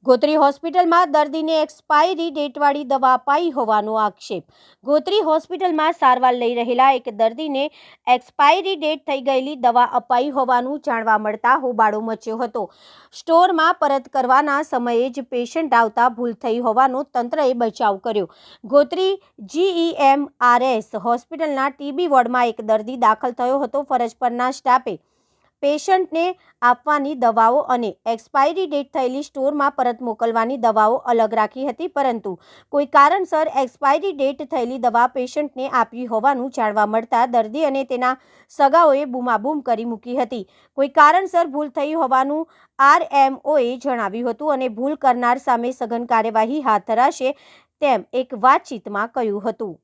ગોત્રી હોસ્પિટલમાં દર્દીને એક્સપાયરી ડેટવાળી દવા અપાઈ હોવાનો આક્ષેપ। ગોત્રી હોસ્પિટલમાં સારવાર લઈ રહેલા એક દર્દીને એક્સપાયરી ડેટ થઈ ગયેલી દવા અપાઈ હોવાનું જાણવા મળતા હોબાળો મચ્યો હતો। સ્ટોરમાં પરત કરવાના સમયે જ પેશન્ટ આવતા ભૂલ થઈ હોવાનો તંત્રએ બચાવ કર્યો। ગોત્રી GEMRS હોસ્પિટલના ટીબી વોર્ડમાં એક દર્દી દાખલ થયો હતો। ફરજ પરના સ્ટાફે પેશન્ટને આપવાની દવાઓ અને એક્સપાયરી ડેટ થયેલી સ્ટોરમાં પરત મોકલવાની દવાઓ અલગ રાખી હતી, પરંતુ કોઈ કારણસર એક્સપાયરી ડેટ થયેલી દવા પેશન્ટને આપી હોવાનું જાણવા મળતા દર્દી અને તેના સગાઓએ બૂમાબૂમ કરી મૂકી હતી। કોઈ કારણસર ભૂલ થઈ હોવાનું RMOએ જણાવ્યું હતું અને ભૂલ કરનાર સામે સઘન કાર્યવાહી હાથ ધરાશે તેમ એક વાતચીતમાં કહ્યું હતું।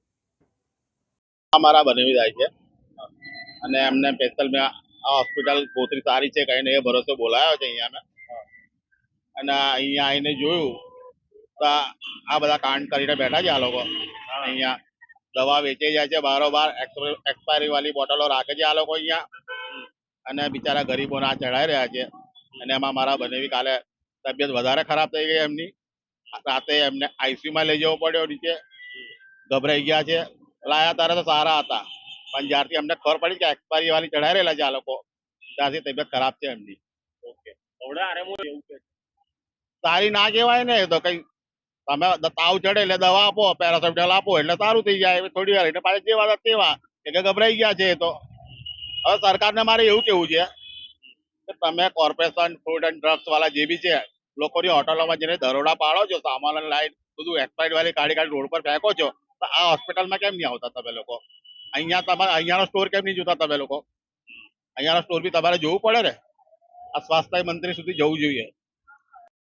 અમારા બનેવી જાય છે અને એમને સ્પેશિયલ મેં આ હોસ્પિટલ ગોત્રી સારી છે કહીને એ ભરોસે બોલાવ્યો છે અહીંયા અને અહીંયા આવીને જોયું તો આ બધા કાંડ કરીને બેઠા છે। આ લોકો અહીંયા દવા વેચી જાય છે, બારોબાર એક્સપાયરી વાળી બોટલો રાખે છે આ લોકો અહીંયા અને બિચારા ગરીબોને આ ચડાઈ રહ્યા છે। અને એમાં મારા બનેવી કાલે તબિયત વધારે ખરાબ થઈ ગઈ એમની, રાતે એમને આઈસીયુમાં લઈ જવો પડ્યો, નીચે ગભરાઈ ગયા છે। લાયા ત્યારે તો સારા હતા, પણ જ્યારથી અમને ખબર પડી કે એક્સપાયરી વાળી ચઢાઈ રહેલા છે આ લોકો, ત્યારથી તબિયત ખરાબ છે એમની। સારી ના કહેવાય ને, તો કઈ તમે તાવ ચડે એટલે દવા આપો, પેરાસિટામોલ આપો એટલે સારું થઈ જાય, થોડી વાર એટલે પાછા જેવા હતા તેવા એટલે ગભરાઈ ગયા છે। તો હવે સરકારને મારે એવું કેવું છે કે તમે કોર્પોરેશન ફૂડ એન્ડ ડ્રગ્સ વાળા જે બી છે, લોકોની હોટલોમાં જઈને દરોડા પાડો છો, સામાન લાઈન બધું એક્સપાયરી વાળી કાઢી રોડ પર ફેંકો છો, તો આ હોસ્પિટલમાં કેમ નહીં આવતા તમે લોકો? અહીંયા તમારે અહીંયાનો સ્ટોર કેમ નહીં જોતા તમે લોકો? અહીંયાનો સ્ટોર બી તમારે જોવું પડે ને, આ સ્વાસ્થ્ય મંત્રી સુધી જવું જોઈએ।